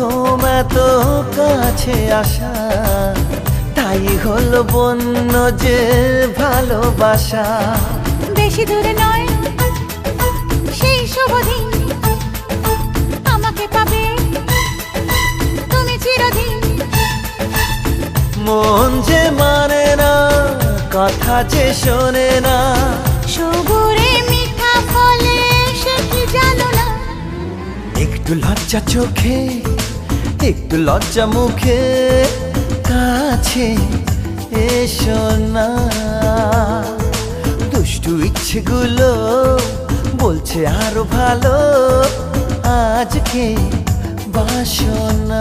প্রথম এত কাছে আসা, তাই হলো বন্য যে ভালোবাসা। বেশি দূরে নয় সেই শুভ দিন, আমাকে পাবে তুমি চিরদিন। মন যে মানে না, কথা যে শোনে না, সবুরে মিঠা ফলে সে কি জানো না। একটু লজ্জা চোখে, একটু লজ্জা মুখে, কাছে এসো না। দুষ্টু ইচ্ছেগুলো বলছে আরো ভালো, আজকে বাসো না।